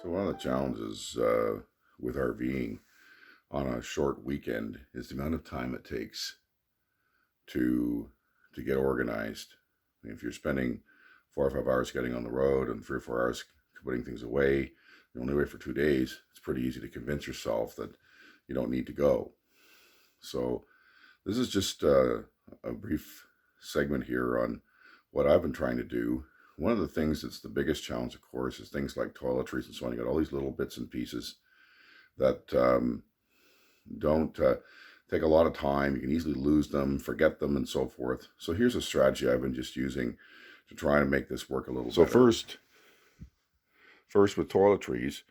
So one of the challenges with RVing on a short weekend is the amount of time it takes to get organized. I mean, if you're spending 4 or 5 hours getting on the road and 3 or 4 hours putting things away, you only wait for 2 days. It's pretty easy to convince yourself that you don't need to go. So this is just a brief segment here on what I've been trying to do. One of the things that's the biggest challenge, of course, is things like toiletries and so on. You got all these little bits and pieces that don't take a lot of time. You can easily lose them, forget them, and so forth. So here's a strategy I've been just using to try and make this work a little better. First with toiletries,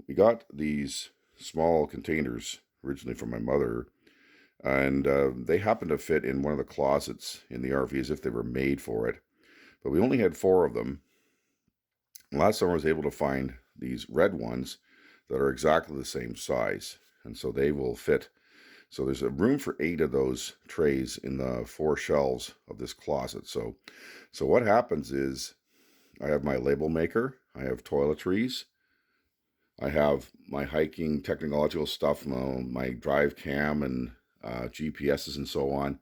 we got these small containers originally from my mother, and they happened to fit in one of the closets in the RV as if they were made for it. But we only had 4 of them. Last summer I was able to find these red ones that are exactly the same size, and so they will fit. So there's a room for 8 of those trays in the 4 shelves of this closet. So what happens is I have my label maker, I have toiletries, I have my hiking technological stuff, my drive cam and GPSs and so on.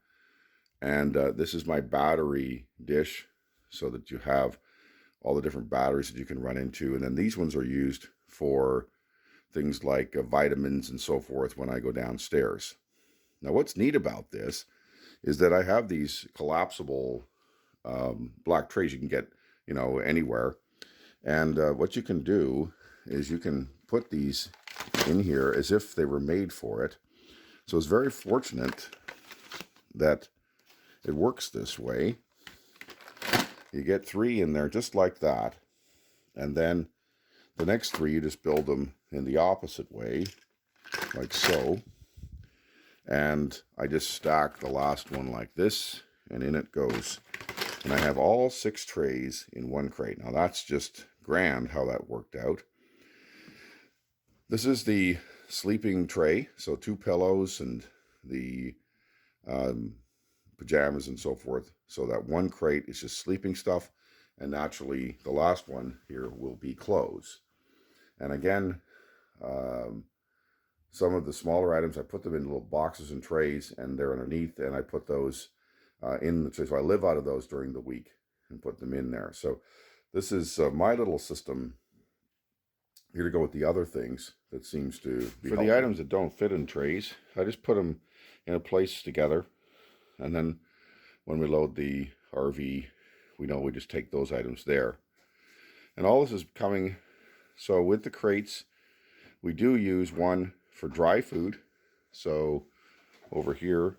And this is my battery dish so that you have all the different batteries that you can run into. And then these ones are used for things like vitamins and so forth when I go downstairs. Now, what's neat about this is that I have these collapsible black trays you can get, anywhere. And what you can do is you can put these in here as if they were made for it. So it's very fortunate that it works this way. You get 3 in there just like that. And then the next 3, you just build them in the opposite way, like so. And I just stack the last one like this, and in it goes. And I have all 6 trays in one crate. Now that's just grand how that worked out. This is the sleeping tray, so 2 pillows and the pajamas and so forth. So that one crate is just sleeping stuff, and naturally the last one here will be clothes. And again, some of the smaller items, I put them in little boxes and trays, and they're underneath, and I put those in the tray. So I live out of those during the week and put them in there. So this is my little system here to go with the other things that seems to be for the items that don't fit in trays. I just put them in a place together, and then when we load the RV, we know we just take those items there. And all this is coming, so with the crates, we do use one for dry food. So over here,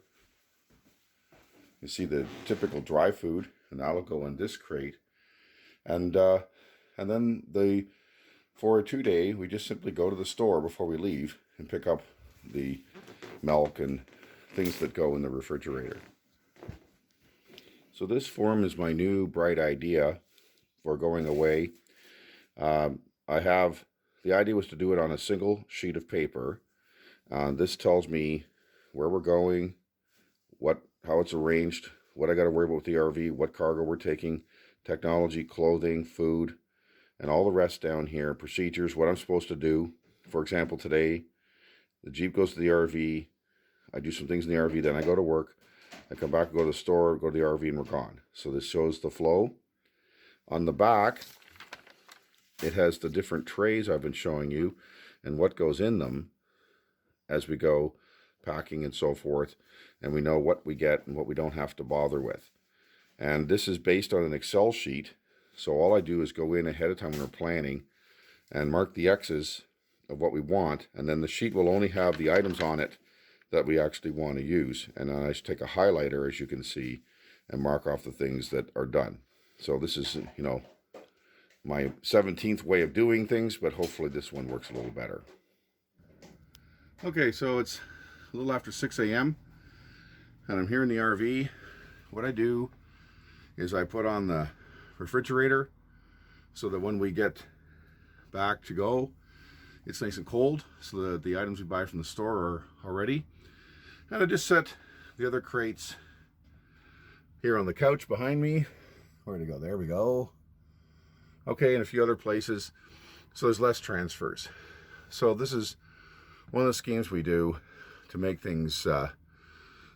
you see the typical dry food, and that'll go in this crate. And then for a 2-day, we just simply go to the store before we leave and pick up the milk and things that go in the refrigerator. So this form is my new bright idea for going away. The idea was to do it on a single sheet of paper. This tells me where we're going, how it's arranged, what I got to worry about with the RV, what cargo we're taking, technology, clothing, food, and all the rest down here, procedures, what I'm supposed to do. For example, today, the Jeep goes to the RV, I do some things in the RV, then I go to work, I come back, go to the store, go to the RV, and we're gone. So this shows the flow. On the back, it has the different trays I've been showing you and what goes in them as we go packing and so forth, and we know what we get and what we don't have to bother with. And this is based on an Excel sheet, so all I do is go in ahead of time when we're planning and mark the X's of what we want, and then the sheet will only have the items on it that we actually want to use. And then I just take a highlighter, as you can see, and mark off the things that are done. So this is, my 17th way of doing things, but hopefully this one works a little better. Okay, so it's a little after 6 a.m. and I'm here in the RV. What I do is I put on the refrigerator so that when we get back to go, it's nice and cold, so that the items we buy from the store are ready. And I just set the other crates here on the couch behind me. Where'd it go? There we go. Okay, and a few other places. so there's less transfers. So this is one of the schemes we do to make things a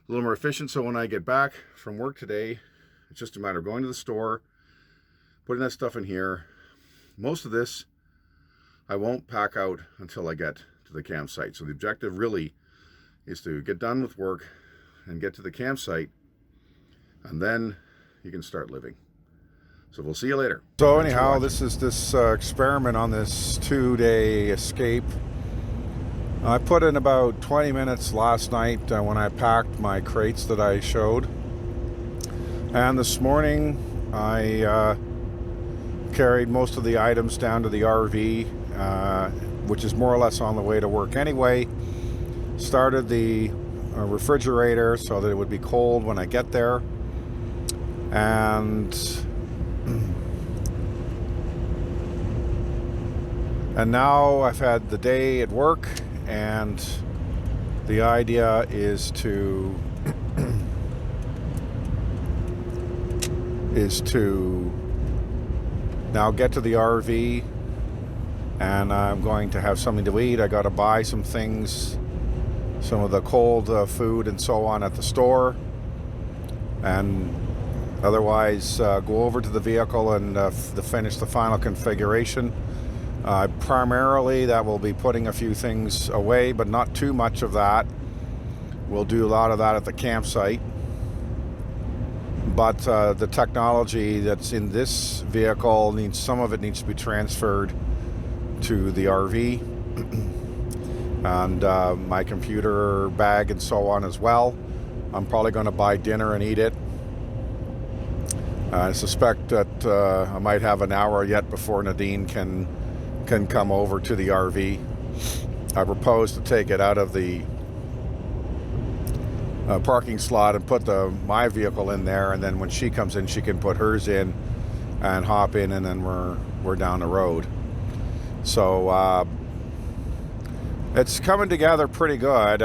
little more efficient. So when I get back from work today, it's just a matter of going to the store, putting that stuff in here. Most of this I won't pack out until I get to the campsite. So the objective really is to get done with work and get to the campsite, and then you can start living. So we'll see you later. So anyhow, this is this experiment on this 2-day escape. I put in about 20 minutes last night when I packed my crates that I showed. And this morning I carried most of the items down to the RV, which is more or less on the way to work anyway. Started the refrigerator so that it would be cold when I get there. And now I've had the day at work, and the idea is to now get to the RV, and I'm going to have something to eat. I got to buy some things, some of the cold food and so on at the store, and otherwise go over to the vehicle and finish the final configuration. Primarily that will be putting a few things away, but not too much of that. We'll do a lot of that at the campsite. But the technology that's in this vehicle some of it needs to be transferred to the RV, and my computer bag and so on as well. I'm probably going to buy dinner and eat it. I suspect that I might have an hour yet before Nadine can come over to the RV. I propose to take it out of the parking slot and put my vehicle in there, and then when she comes in she can put hers in and hop in, and then we're down the road. So it's coming together pretty good.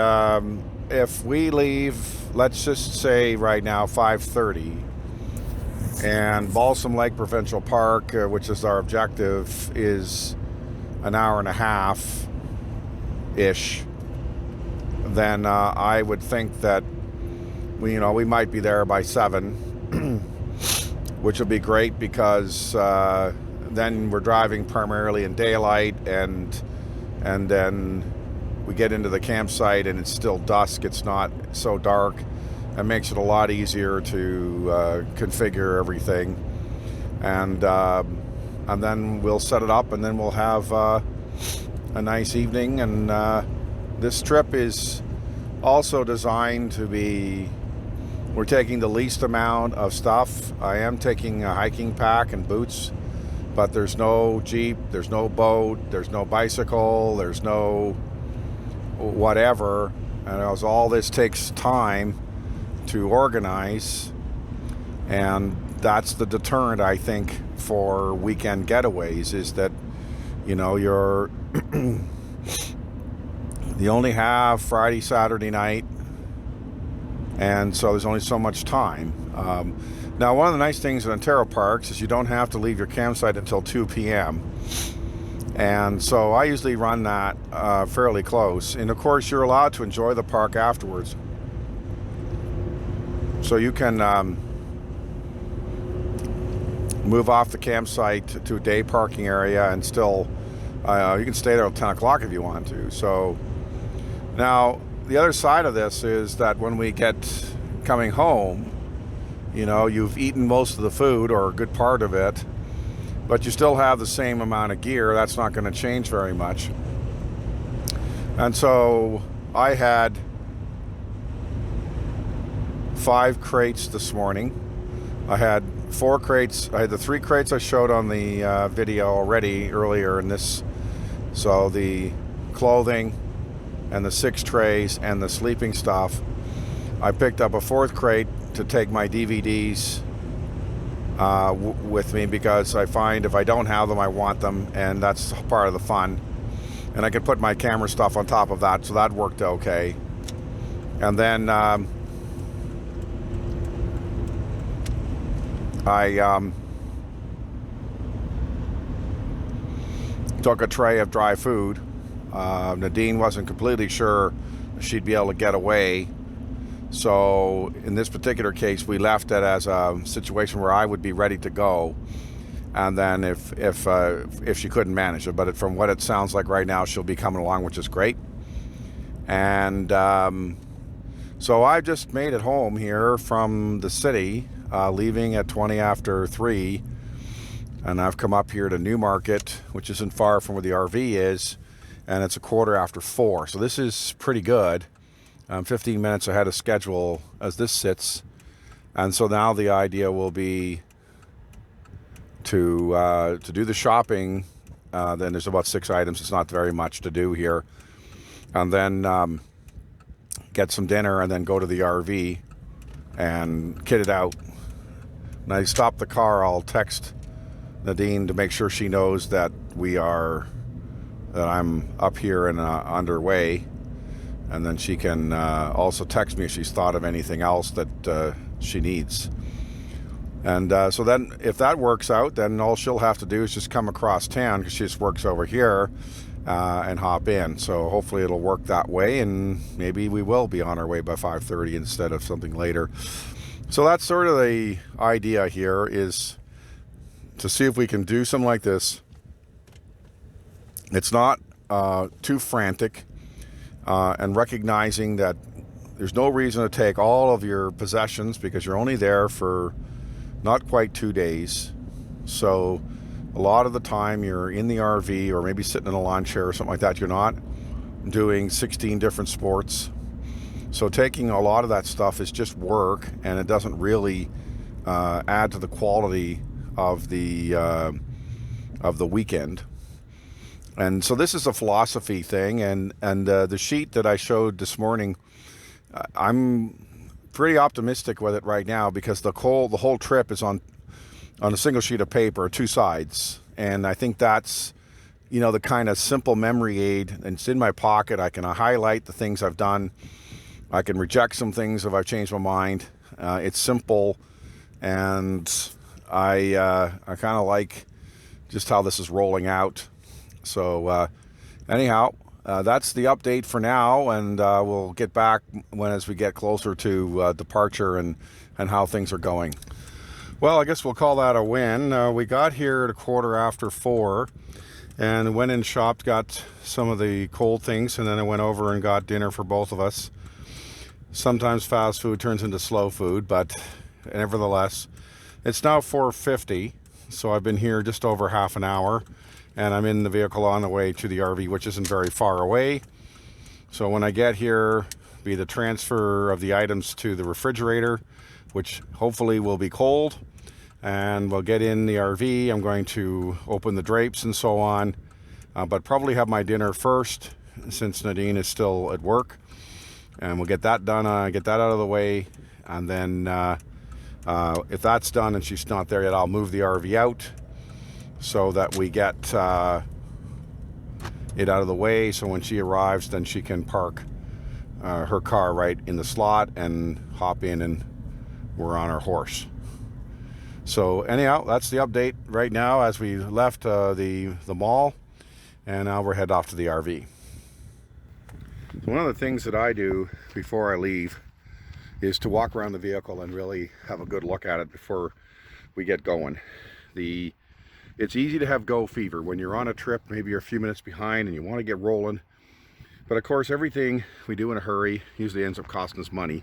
If we leave, let's just say right now 5:30, and Balsam Lake Provincial Park, which is our objective, is an hour and a half ish, then I would think that we might be there by 7, which will be great, because then we're driving primarily in daylight, and then we get into the campsite and it's still dusk. It's not so dark. It makes it a lot easier to configure everything, and then we'll set it up, and then we'll have a nice evening. And this trip is also designed to be, we're taking the least amount of stuff. I am taking a hiking pack and boots, but there's no Jeep, there's no boat, there's no bicycle, there's no whatever. And as all this takes time to organize, and that's the deterrent, I think, for weekend getaways, is that you only have Friday, Saturday night, and so there's only so much time. Now, one of the nice things in Ontario parks is you don't have to leave your campsite until 2 p.m. And so I usually run that fairly close, and of course you're allowed to enjoy the park afterwards. So you can move off the campsite to a day parking area, and still you can stay there till 10 o'clock if you want to. So now the other side of this is that when we get coming home, you've eaten most of the food, or a good part of it, but you still have the same amount of gear. That's not going to change very much. And so I had 5 crates this morning. I had 4 crates. I had the 3 crates I showed on the video already earlier in this. So the clothing and the 6 trays and the sleeping stuff. I picked up a 4th crate to take my DVDs with me, because I find if I don't have them, I want them, and that's part of the fun. And I could put my camera stuff on top of that, so that worked okay. And then I took a tray of dry food. Nadine wasn't completely sure she'd be able to get away. So in this particular case, we left it as a situation where I would be ready to go. And then if she couldn't manage it, but from what it sounds like right now, she'll be coming along, which is great. And so I just made it home here from the city, leaving at 20 after 3. And I've come up here to Newmarket, which isn't far from where the RV is, and it's a quarter after 4. So this is pretty good. 15 minutes ahead of schedule as this sits. And so now the idea will be to do the shopping. Then there's about 6 items. It's not very much to do here. And then get some dinner and then go to the RV and kit it out. When I stop the car, I'll text Nadine to make sure she knows that I'm up here and underway. And then she can also text me if she's thought of anything else that she needs. And so then if that works out, then all she'll have to do is just come across town, because she just works over here, and hop in. So hopefully it'll work that way, and maybe we will be on our way by 5:30 instead of something later. So that's sort of the idea here, is to see if we can do something like this. It's not too frantic, and recognizing that there's no reason to take all of your possessions, because you're only there for not quite 2 days. So a lot of the time you're in the RV or maybe sitting in a lawn chair or something like that. You're not doing 16 different sports. So taking a lot of that stuff is just work, and it doesn't really add to the quality of the weekend. And so this is a philosophy thing, and the sheet that I showed this morning, I'm pretty optimistic with it right now, because the whole trip is on a single sheet of paper, 2 sides. And I think that's, the kind of simple memory aid, and it's in my pocket. I can highlight the things I've done. I can reject some things if I've changed my mind. It's simple, and I kind of like just how this is rolling out. So anyhow, that's the update for now, and we'll get back as we get closer to departure and how things are going. Well, I guess we'll call that a win. We got here at a quarter after 4, and went in, shopped, got some of the cold things, and then I went over and got dinner for both of us. Sometimes fast food turns into slow food, but nevertheless, it's now 4:50, so I've been here just over half an hour. And I'm in the vehicle on the way to the RV, which isn't very far away. So when I get here, be the transfer of the items to the refrigerator, which hopefully will be cold, and we'll get in the RV. I'm going to open the drapes and so on, but probably have my dinner first, since Nadine is still at work. And we'll get that done, get that out of the way. And then if that's done and she's not there yet, I'll move the RV out, so that we get it out of the way, so when she arrives, then she can park her car right in the slot and hop in, and we're on our horse. So anyhow, that's the update right now as we left the mall, and now we're headed off to the RV. So one of the things that I do before I leave is to walk around the vehicle and really have a good look at it before we get going. It's easy to have go fever when you're on a trip. Maybe you're a few minutes behind and you want to get rolling. But of course, everything we do in a hurry usually ends up costing us money,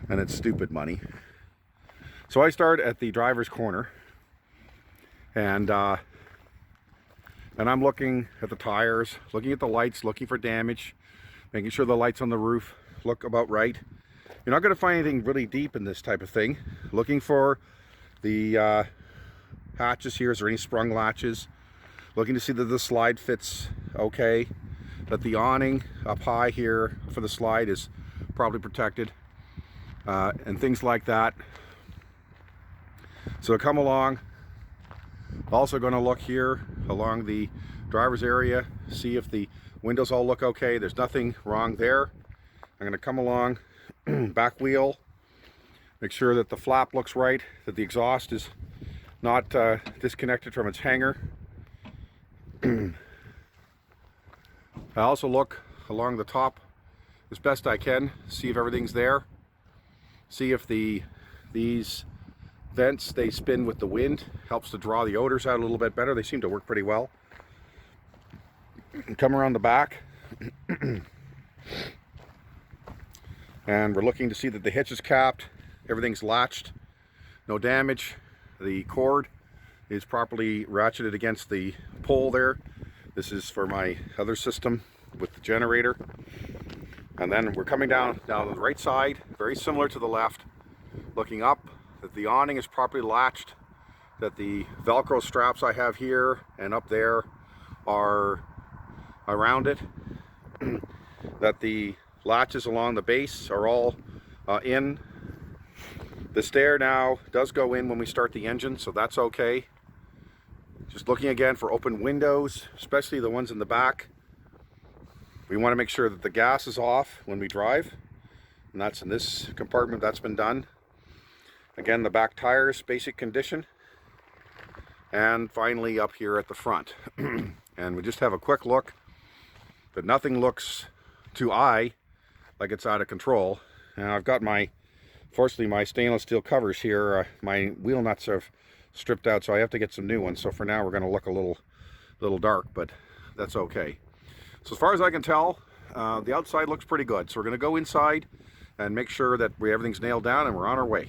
and it's stupid money. So I start at the driver's corner, and I'm looking at the tires, looking at the lights, looking for damage, making sure the lights on the roof look about right. You're not going to find anything really deep in this type of thing. Looking for the hatches here. Is there any sprung latches? Looking to see that the slide fits okay, that the awning up high here for the slide is probably protected, and things like that. So come along. Also going to look here along the driver's area, see if the windows all look okay. There's nothing wrong there. I'm going to come along, back wheel, make sure that the flap looks right, that the exhaust is not disconnected from its hanger. I also look along the top as best I can, see if everything's there, see if these vents, they spin with the wind, helps to draw the odors out a little bit better. They seem to work pretty well. Come around the back and we're looking to see that the hitch is capped, everything's latched, no damage. The cord is properly ratcheted against the pole there. This is for my other system with the generator. And then we're coming down the right side, very similar to the left, looking up, that the awning is properly latched, that the Velcro straps I have here and up there are around it, that the latches along the base are all in. The stair now does go in when we start the engine, so that's okay. Just looking again for open windows, especially the ones in the back. We want to make sure that the gas is off when we drive, and that's in this compartment. That's been done. Again, the back tires, basic condition. And finally up here at the front. And we just have a quick look, but nothing looks to eye like it's out of control. And I've got fortunately my stainless steel covers here. My wheel nuts have stripped out, so I have to get some new ones. So for now we're going to look a little dark, but that's okay. So as far as I can tell, the outside looks pretty good. So we're going to go inside and make sure that everything's nailed down and we're on our way.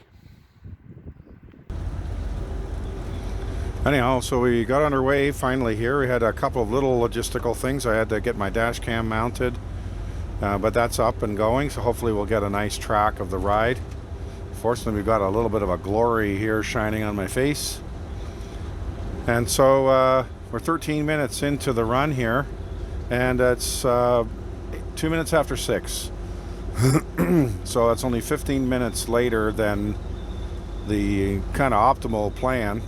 Anyhow, so we got underway finally here. We had a couple of little logistical things. I had to get my dash cam mounted, but that's up and going. So hopefully we'll get a nice track of the ride. Fortunately, we've got a little bit of a glory here shining on my face. And so we're 13 minutes into the run here, and it's 2 minutes after 6. So it's only 15 minutes later than the kind of optimal plan.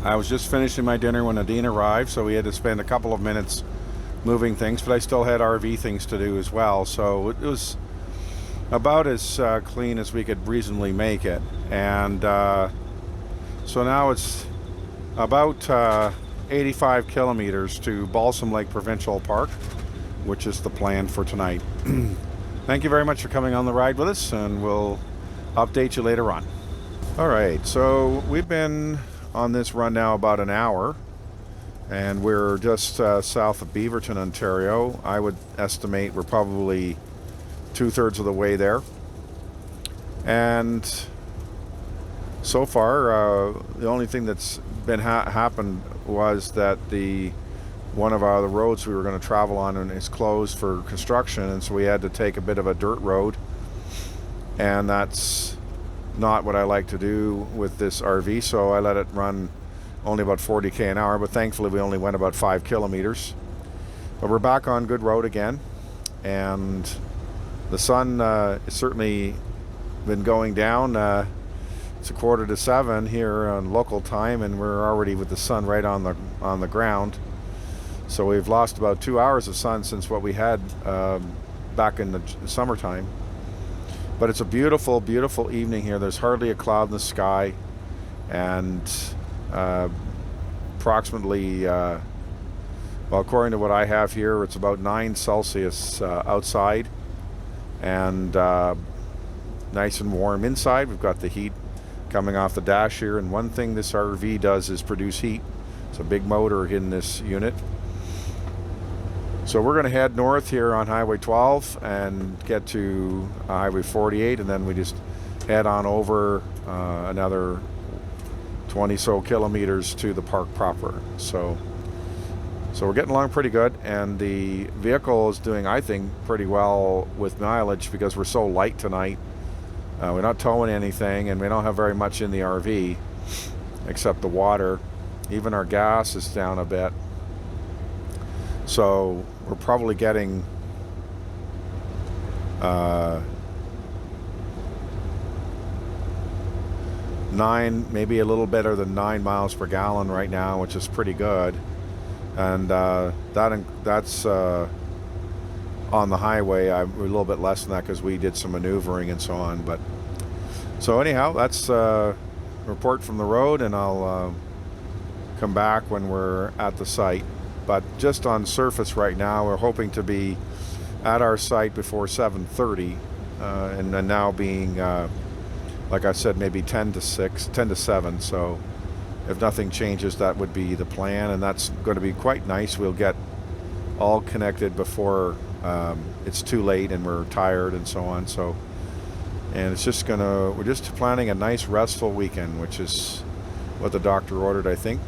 I was just finishing my dinner when Nadine arrived, so we had to spend a couple of minutes moving things, but I still had RV things to do as well. So it was about as clean as we could reasonably make it. And so now it's about 85 kilometers to Balsam Lake Provincial Park, which is the plan for tonight. Thank you very much for coming on the ride with us, and we'll update you later on. All right, so we've been on this run now about an hour, and we're just south of Beaverton, Ontario. I would estimate we're probably 2/3 of the way there. And so far, the only thing that's been happened was that one of the roads we were going to travel on is closed for construction, and so we had to take a bit of a dirt road, and that's not what I like to do with this RV, so I let it run only about 40k an hour, but thankfully we only went about 5 kilometers. But we're back on good road again, and the sun has certainly been going down. It's 6:45 here on local time, and we're already with the sun right on the ground. So we've lost about 2 hours of sun since what we had back in the summertime. But it's a beautiful, beautiful evening here. There's hardly a cloud in the sky, and approximately, well, according to what I have here, it's about 9 Celsius outside, and nice and warm inside. We've got the heat coming off the dash here, and one thing this RV does is produce heat. It's a big motor in this unit. So we're going to head north here on Highway 12 and get to Highway 48, and then we just head on over another 20 so kilometers to the park proper. So we're getting along pretty good, and the vehicle is doing, I think, pretty well with mileage because we're so light tonight. We're not towing anything, and we don't have very much in the RV except the water. Even our gas is down a bit. So we're probably getting 9, maybe a little better than 9 miles per gallon right now, which is pretty good. And that's on the highway. We're a little bit less than that because we did some maneuvering and so on. But so anyhow, that's a report from the road, and I'll come back when we're at the site. but just on surface right now, we're hoping to be at our site before 7:30, and then now being, like I said, maybe 10 to 6, 10 to 7. So if nothing changes, that would be the plan, and that's going to be quite nice. We'll get all connected before it's too late and we're tired and so on. So, and it's just we're just planning a nice restful weekend, which is what the doctor ordered, I think.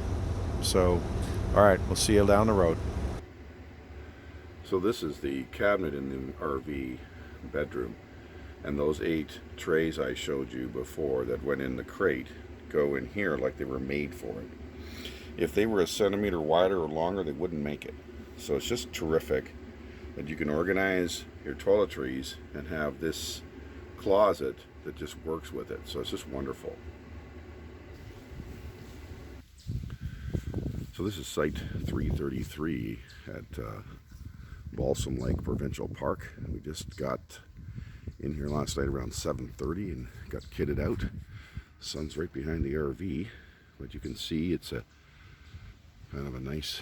So, all right, we'll see you down the road. So this is the cabinet in the RV bedroom, and those 8 trays I showed you before that went in the crate go in here like they were made for it. If they were a centimeter wider or longer, they wouldn't make it. So it's just terrific that you can organize your toiletries and have this closet that just works with it. So it's just wonderful. So this is site 333 at Balsam Lake Provincial Park. We just got in here last night around 7:30 and got kitted out. The sun's right behind the RV, but you can see it's a kind of a nice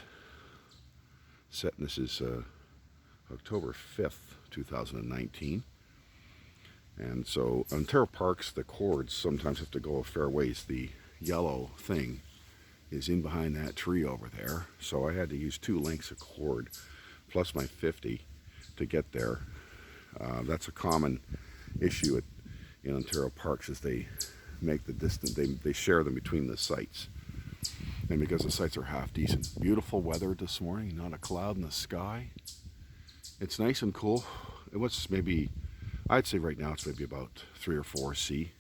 set. And this is October 5th, 2019. And so Ontario Parks, the cords sometimes have to go a fair ways. The yellow thing is in behind that tree over there. So I had to use 2 lengths of cord plus my 50 to get there. That's a common issue in Ontario Parks, is they make the distance, they share them between the sites. And because the sites are half decent. Beautiful weather this morning, not a cloud in the sky. It's nice and cool. It was maybe, I'd say right now it's maybe about 3 or 4 C.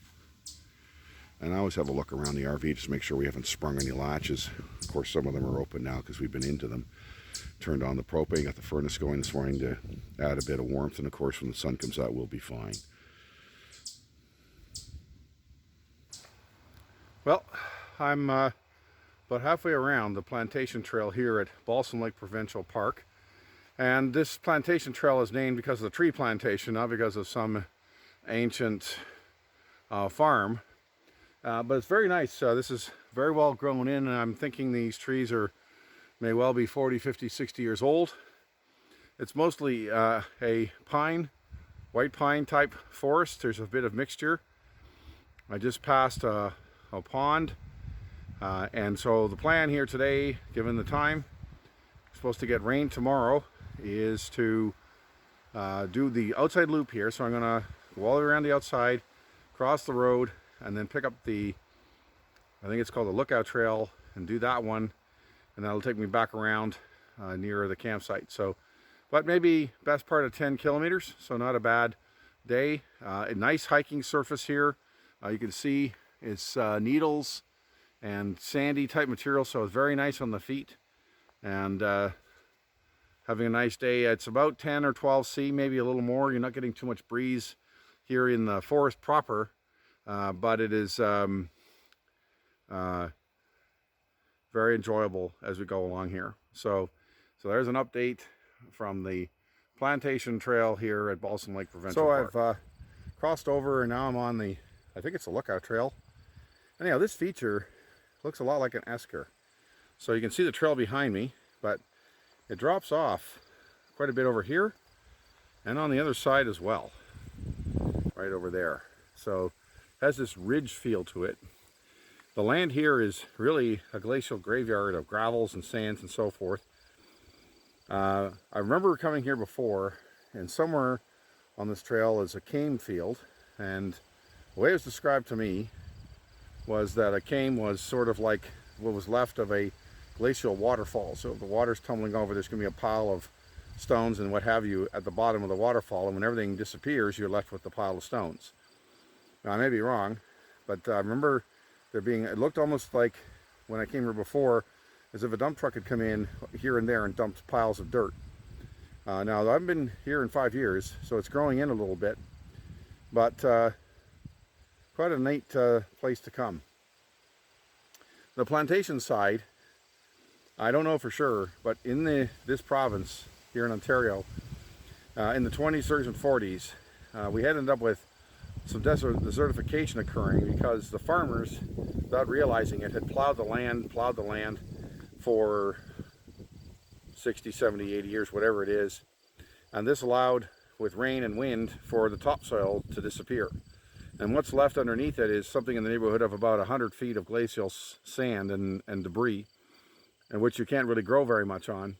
And I always have a look around the RV just to make sure we haven't sprung any latches. Of course, some of them are open now because we've been into them. Turned on the propane, got the furnace going this morning to add a bit of warmth. And of course, when the sun comes out, we'll be fine. Well, I'm about halfway around the plantation trail here at Balsam Lake Provincial Park. And this plantation trail is named because of the tree plantation, not because of some ancient farm. But it's very nice. This is very well grown in, and I'm thinking these trees may well be 40, 50, 60 years old. It's mostly a pine, white pine type forest. There's a bit of mixture. I just passed a pond, and so the plan here today, given the time, supposed to get rain tomorrow, is to do the outside loop here. So I'm gonna go all the way around the outside, cross the road, and then pick up I think it's called the Lookout Trail, and do that one, and that'll take me back around near the campsite. So, but maybe best part of 10 kilometers, so not a bad day. A nice hiking surface here. You can see it's needles and sandy type material, so it's very nice on the feet. And having a nice day. It's about 10 or 12 C, maybe a little more. You're not getting too much breeze here in the forest proper, but it is very enjoyable as we go along here. So there's an update from the plantation trail here at Balsam Lake Provincial Park. So I've crossed over, and now I'm on I think it's a Lookout Trail. Anyhow, this feature looks a lot like an esker. So you can see the trail behind me, but it drops off quite a bit over here and on the other side as well, right over there. So it has this ridge feel to it. The land here is really a glacial graveyard of gravels and sands and so forth. I remember coming here before, and somewhere on this trail is a cane field, and the way it was described to me was that a cane was sort of like what was left of a glacial waterfall. So if the water's tumbling over, there's going to be a pile of stones and what have you at the bottom of the waterfall, and when everything disappears, you're left with the pile of stones. Now, I may be wrong, but I remember it looked almost like, when I came here before, as if a dump truck had come in here and there and dumped piles of dirt. Now, I haven't been here in 5 years, so it's growing in a little bit, but quite a neat place to come. The plantation side, I don't know for sure, but in this province here in Ontario, in the 20s, 30s, and 40s, we had ended up with some desertification occurring because the farmers, without realizing it, had plowed the land for 60, 70, 80 years, whatever it is. And this allowed, with rain and wind, for the topsoil to disappear. And what's left underneath it is something in the neighborhood of about 100 feet of glacial sand and debris, and which you can't really grow very much on,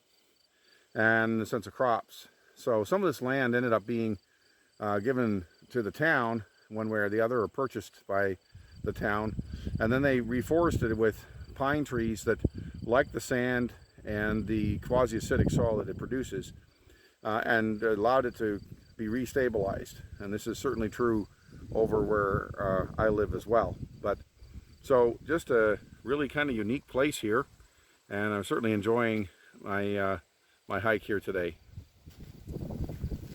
and in the sense of crops. So some of this land ended up being given to the town one way or the other, or purchased by the town, and then they reforested it with pine trees that like the sand and the quasi-acidic soil that it produces, and allowed it to be restabilized. And this is certainly true over where I live as well. But so just a really kind of unique place here, and I'm certainly enjoying my my hike here today.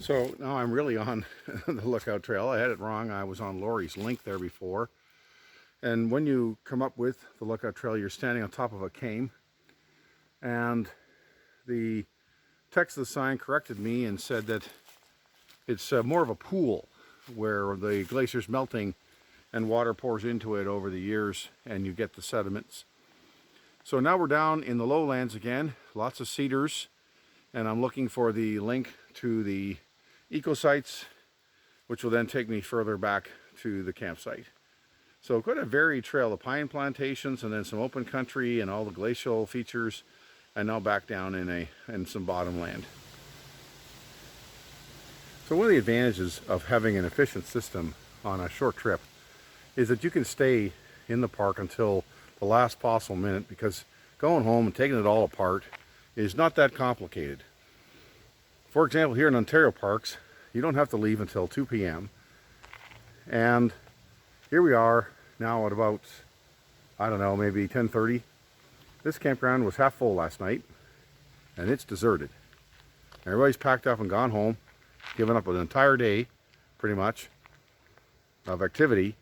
So now I'm really on the Lookout Trail. I had it wrong. I was on Laurie's Link there before. And when you come up with the Lookout Trail, you're standing on top of a cane. And the text of the sign corrected me and said that it's more of a pool where the glacier's melting and water pours into it over the years and you get the sediments. So now we're down in the lowlands again, lots of cedars, and I'm looking for the link to the eco sites, which will then take me further back to the campsite. So quite a varied trail of pine plantations and then some open country and all the glacial features, and now back down in some bottomland. So one of the advantages of having an efficient system on a short trip is that you can stay in the park until the last possible minute, because going home and taking it all apart is not that complicated. For example, here in Ontario parks, you don't have to leave until 2 p.m. And here we are now at about, I don't know, maybe 10:30. This campground was half full last night, and it's deserted. Everybody's packed up and gone home, given up an entire day, pretty much, of activity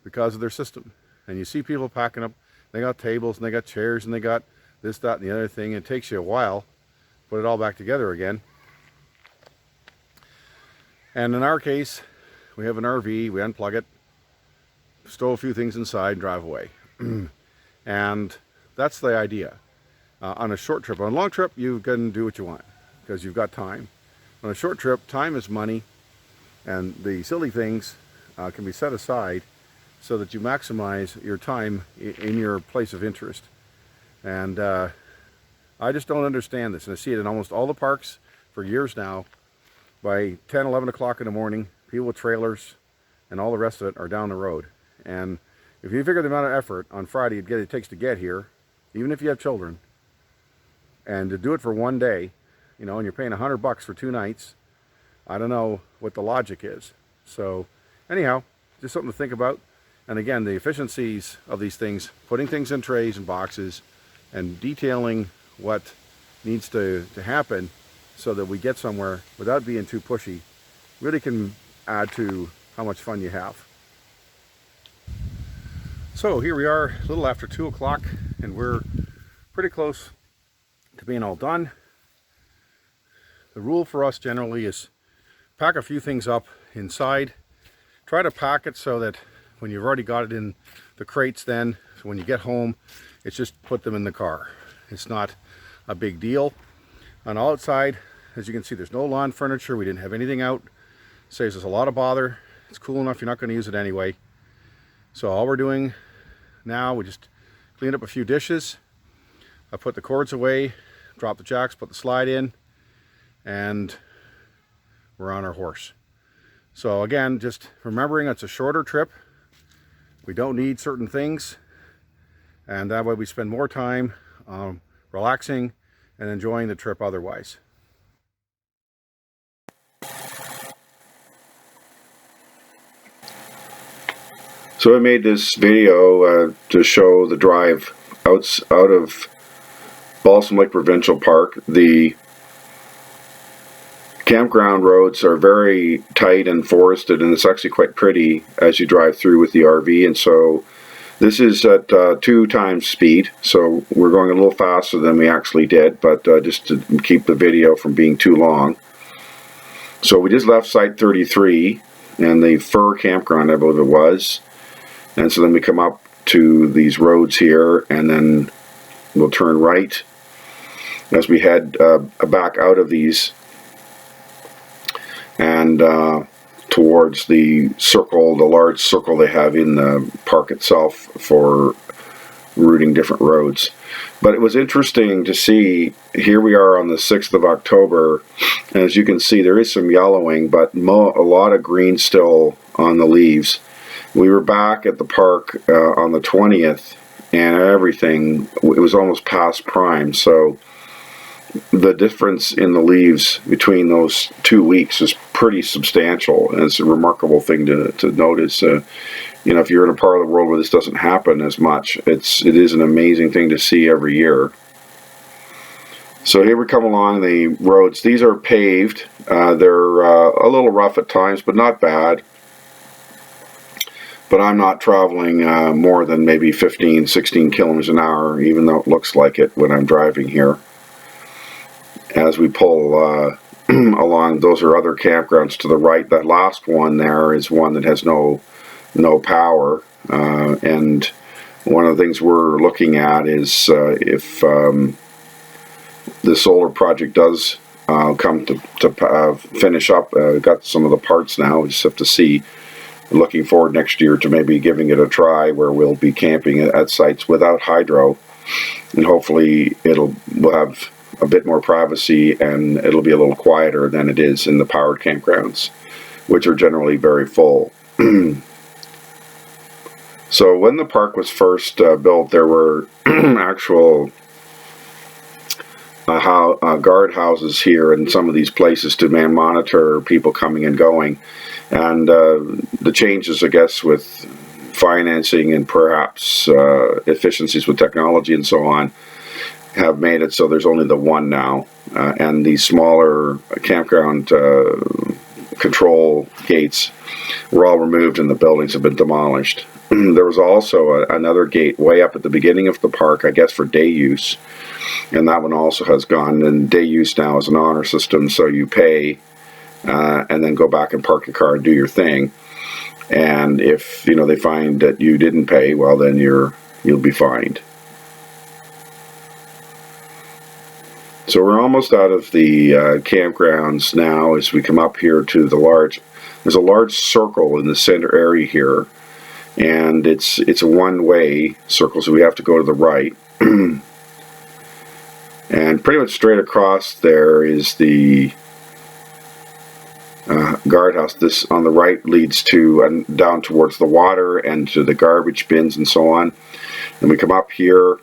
because of their system. And you see people packing up, they got tables and they got chairs and they got this, that, and the other thing. It takes you a while to put it all back together again. And in our case, we have an RV, we unplug it, stow a few things inside, and drive away. And that's the idea. On a short trip. On a long trip, you can do what you want because you've got time. On a short trip, time is money, and the silly things can be set aside so that you maximize your time in your place of interest. And I just don't understand this, and I see it in almost all the parks for years now. By 10, 11 o'clock in the morning, people with trailers and all the rest of it are down the road. And if you figure the amount of effort on Friday it takes to get here, even if you have children, and to do it for one day, you know, and you're paying $100 for 2 nights, I don't know what the logic is. So anyhow, just something to think about. And again, the efficiencies of these things, putting things in trays and boxes and detailing what needs to happen so that we get somewhere without being too pushy, really can add to how much fun you have. So here we are, a little after 2 o'clock, and we're pretty close to being all done. The rule for us generally is pack a few things up inside. Try to pack it so that when you've already got it in the crates, then so when you get home, it's just put them in the car. It's not a big deal. On outside, as you can see, there's no lawn furniture. We didn't have anything out. Saves us a lot of bother. It's cool enough, you're not going to use it anyway. So all we're doing now, we just cleaned up a few dishes. I put the cords away, dropped the jacks, put the slide in, and we're on our horse. So again, just remembering it's a shorter trip. We don't need certain things, and that way we spend more time relaxing and enjoying the trip otherwise. So I made this video to show the drive out of Balsam Lake Provincial Park. The campground roads are very tight and forested, and it's actually quite pretty as you drive through with the RV. And so this is at 2 times speed, so we're going a little faster than we actually did, but just to keep the video from being too long. So we just left Site 33 and the Fur Campground, I believe it was. And so then we come up to these roads here, and then we'll turn right as we head back out of these and towards the circle, the large circle they have in the park itself for routing different roads. But it was interesting to see, here we are on the 6th of October, and as you can see there is some yellowing, but a lot of green still on the leaves. We were back at the park on the 20th, and everything, it was almost past prime, so the difference in the leaves between those 2 weeks is pretty substantial, and it's a remarkable thing to notice. You know, if you're in a part of the world where this doesn't happen as much, it is an amazing thing to see every year. So here we come along the roads. These are paved. They're a little rough at times, but not bad. But I'm not traveling more than maybe 15, 16 kilometers an hour, even though it looks like it when I'm driving here. As we pull along, those are other campgrounds to the right. That last one there is one that has no power, and one of the things we're looking at is if the solar project does come to finish up. Got some of the parts now. We just have to see. Looking forward next year to maybe giving it a try, where we'll be camping at sites without hydro, and hopefully we'll have a bit more privacy, and it'll be a little quieter than it is in the powered campgrounds, which are generally very full. So when the park was first built, there were actual guard houses here in some of these places to monitor people coming and going, and the changes, I guess, with financing and perhaps efficiencies with technology and so on, have made it so there's only the one now, and these smaller campground control gates were all removed and the buildings have been demolished. There was also another gate way up at the beginning of the park, I guess for day use, and that one also has gone. And day use now is an honor system, so you pay and then go back and park your car and do your thing. And if they find that you didn't pay, well, then you'll be fined. So we're almost out of the campgrounds now as we come up here to there's a large circle in the center area here, and it's a one-way circle, so we have to go to the right. And pretty much straight across there is the guardhouse. This on the right leads to down towards the water and to the garbage bins and so on. And we come up here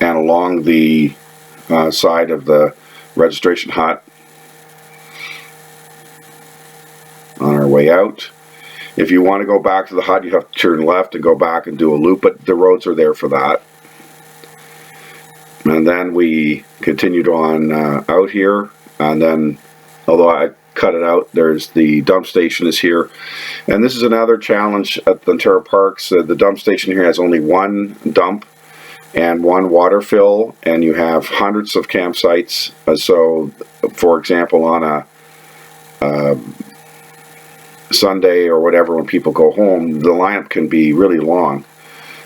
and along the side of the registration hut on our way out. If you want to go back to the hut, you have to turn left and go back and do a loop, but the roads are there for that. And then we continued on out here, and then, although I cut it out, there's the dump station is here. And this is another challenge at the Ontario Parks. The dump station here has only one dump and one water fill, and you have hundreds of campsites. So, for example, on a Sunday or whatever, when people go home, the lineup can be really long.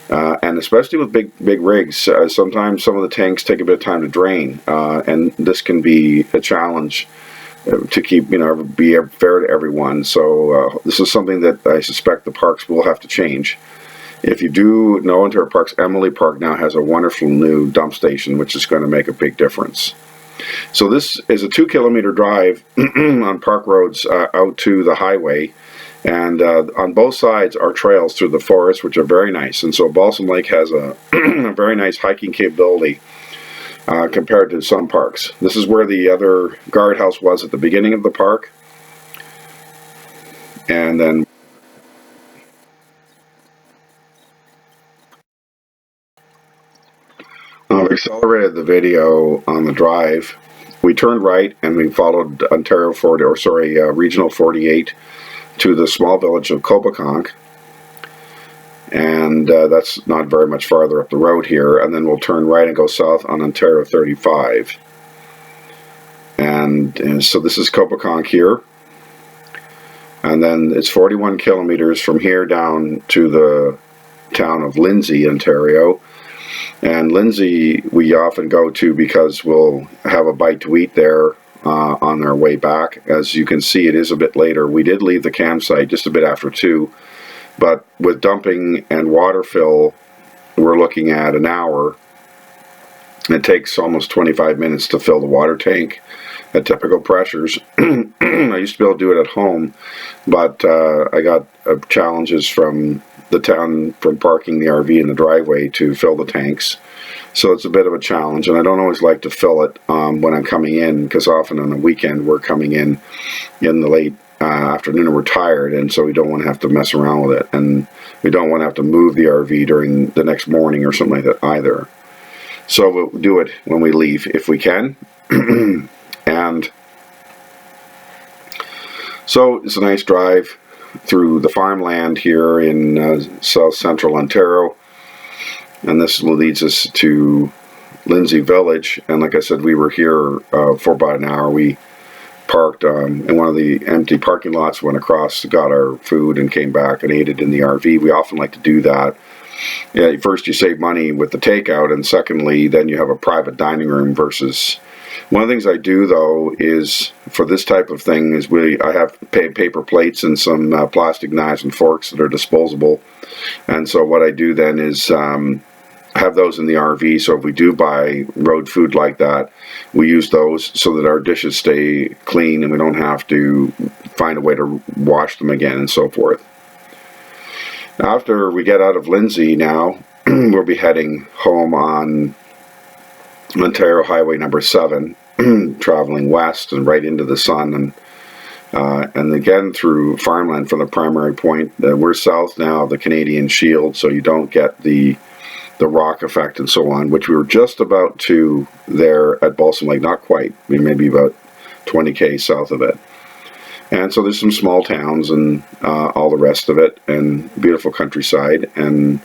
And especially with big rigs, sometimes some of the tanks take a bit of time to drain, and this can be a challenge to keep, be fair to everyone. So this is something that I suspect the parks will have to change. If you do know Ontario Parks, Emily Park now has a wonderful new dump station, which is going to make a big difference. So this is a 2-kilometer drive on park roads out to the highway. And on both sides are trails through the forest, which are very nice. And so Balsam Lake has a, a very nice hiking capability compared to some parks. This is where the other guardhouse was at the beginning of the park. And then I've accelerated the video on the drive. We turned right and we followed Regional 48 to the small village of Copaconk, and that's not very much farther up the road here, and then we'll turn right and go south on Ontario 35. And so this is Copaconk here, and then it's 41 kilometers from here down to the town of Lindsay, Ontario, And Lindsay we often go to because we'll have a bite to eat there on our way back. As you can see, it is a bit later. We did leave the campsite just a bit after 2, but with dumping and water fill, we're looking at an hour. It takes almost 25 minutes to fill the water tank at typical pressures. I used to be able to do it at home, but I got challenges from the town from parking the RV in the driveway to fill the tanks. So it's a bit of a challenge, and I don't always like to fill it when I'm coming in, because often on the weekend we're coming in the late afternoon and we're tired, and so we don't want to have to mess around with it, and we don't want to have to move the RV during the next morning or something like that either. So we'll do it when we leave if we can. And so it's a nice drive through the farmland here in south central Ontario, and this leads us to Lindsay Village. And like I said, we were here for about an hour. We parked in one of the empty parking lots, went across, got our food, and came back and ate it in the RV. We often like to do that. Yeah, first you save money with the takeout, and secondly then you have a private dining room versus... One of the things I do though is, for this type of thing, is I have paper plates and some plastic knives and forks that are disposable. And so what I do then is have those in the RV, so if we do buy road food like that, we use those so that our dishes stay clean and we don't have to find a way to wash them again and so forth. After we get out of Lindsay now, we'll be heading home on Ontario Highway number 7, traveling west and right into the sun, and again through farmland from the primary point. We're south now of the Canadian Shield, so you don't get the rock effect and so on, which we were just about to there at Balsam Lake. Not quite, maybe about 20k south of it. And so there's some small towns and all the rest of it, and beautiful countryside. And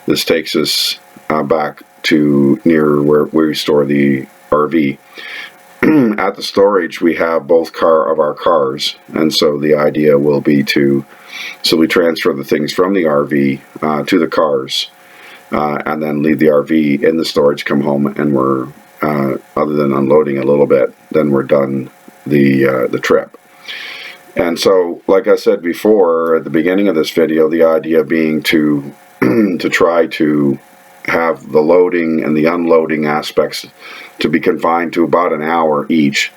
this takes us back to near where we store the RV. At the storage we have both of our cars, and so the idea will be so we transfer the things from the RV to the cars, and then leave the RV in the storage, come home, and we're other than unloading a little bit, then we're done the trip. And so, like I said before at the beginning of this video, the idea being to try to have the loading and the unloading aspects to be confined to about an hour each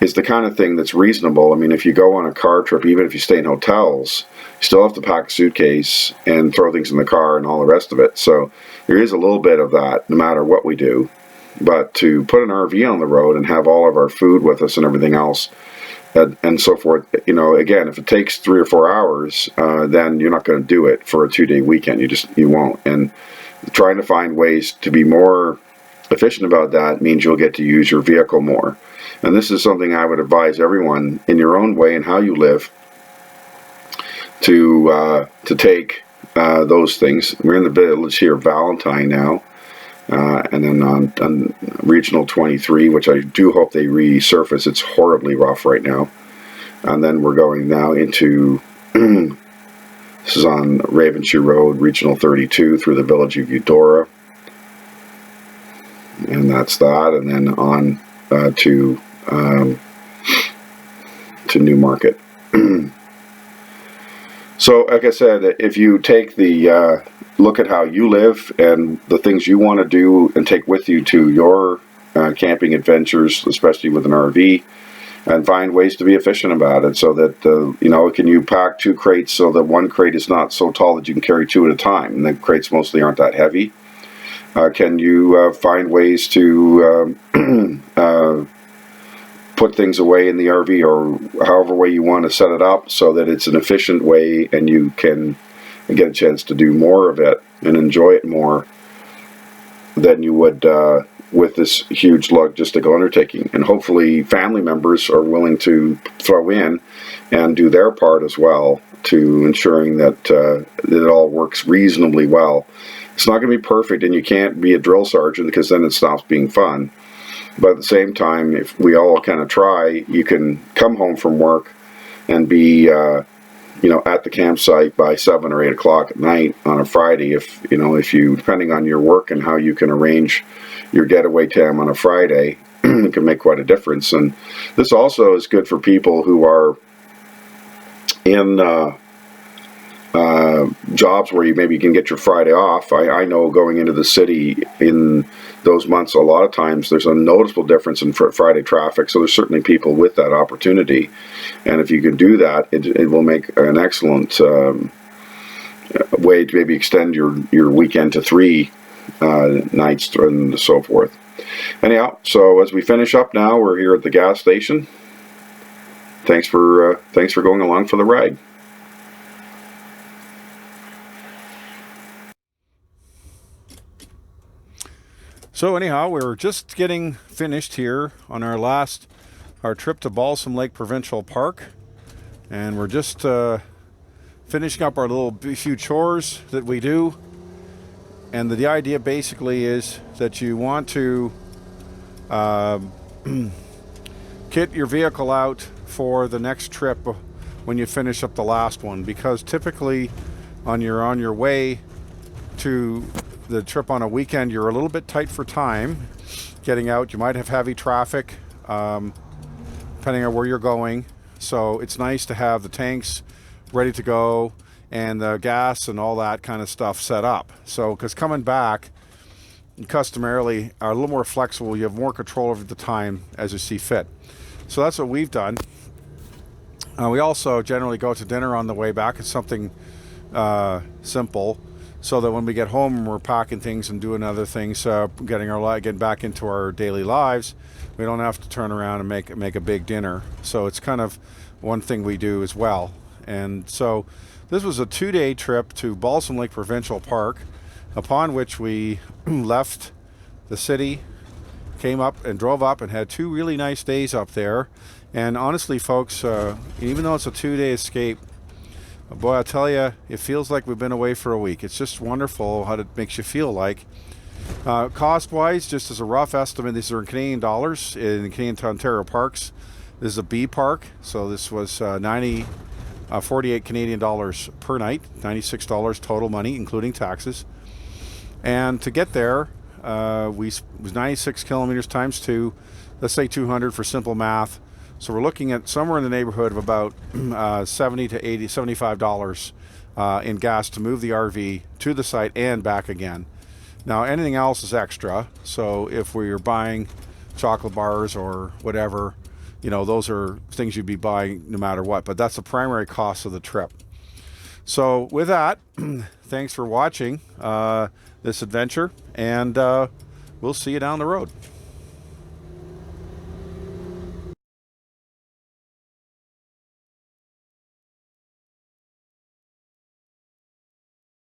is the kind of thing that's reasonable. I mean, if you go on a car trip, even if you stay in hotels, you still have to pack a suitcase and throw things in the car and all the rest of it. So there is a little bit of that no matter what we do. But to put an RV on the road and have all of our food with us and everything else and so forth, again, if it takes 3 or 4 hours, then you're not going to do it for a 2-day weekend. You won't. And trying to find ways to be more efficient about that means you'll get to use your vehicle more. And this is something I would advise everyone in your own way and how you live to take those things. We're in the village here, Valentine now, and then on Regional 23, which I do hope they resurface. It's horribly rough right now. And then we're going now into this is on Ravenshoe Road, Regional 32, through the village of Eudora. And that's that. And then on to Newmarket. So, like I said, if you take the look at how you live and the things you want to do and take with you to your camping adventures, especially with an RV, and find ways to be efficient about it, so that can you pack 2 crates so that one crate is not so tall that you can carry 2 at a time, and the crates mostly aren't that heavy? Can you find ways to put things away in the RV, or however way you want to set it up, so that it's an efficient way and you can get a chance to do more of it and enjoy it more than you would with this huge logistical undertaking? And hopefully family members are willing to throw in and do their part as well to ensuring that it all works reasonably well. It's not going to be perfect, and you can't be a drill sergeant, because then it stops being fun. But at the same time, if we all kind of try, you can come home from work and be at the campsite by 7 or 8 o'clock at night on a Friday. If you, depending on your work and how you can arrange your getaway time on a Friday, it can make quite a difference. And this also is good for people who are in jobs where you maybe can get your Friday off. I know going into the city in those months, a lot of times there's a noticeable difference in Friday traffic. So there's certainly people with that opportunity, and if you can do that, it will make an excellent way to maybe extend your weekend to 3 nights and so forth. Anyhow, so as we finish up now, we're here at the gas station. Thanks for going along for the ride. So anyhow, we're just getting finished here on our trip to Balsam Lake Provincial Park, and we're just finishing up our few chores that we do. And the idea basically is that you want to kit your vehicle out for the next trip when you finish up the last one, because typically on your way to the trip on a weekend, you're a little bit tight for time getting out. You might have heavy traffic depending on where you're going, so it's nice to have the tanks ready to go and the gas and all that kind of stuff set up. So because coming back, you customarily are a little more flexible, you have more control over the time as you see fit. So that's what we've done. We also generally go to dinner on the way back. It's something simple, so that when we get home and we're packing things and doing other things, getting back into our daily lives, we don't have to turn around and make a big dinner. So it's kind of one thing we do as well. And so this was a 2-day trip to Balsam Lake Provincial Park, upon which we left the city, came up and drove up and had 2 really nice days up there. And honestly, folks, even though it's a 2-day escape, boy, I'll tell you, it feels like we've been away for a week. It's just wonderful how it makes you feel like. Cost-wise, just as a rough estimate, these are in Canadian dollars in the Canadian Ontario parks. This is a B park, so this was 48 Canadian dollars per night, $96 total money, including taxes. And to get there, was 96 kilometers times 2, let's say 200 for simple math. So we're looking at somewhere in the neighborhood of about $70 to $80, $75 in gas to move the RV to the site and back again. Now anything else is extra. So if we're buying chocolate bars or whatever, those are things you'd be buying no matter what. But that's the primary cost of the trip. So with that, thanks for watching this adventure, and we'll see you down the road.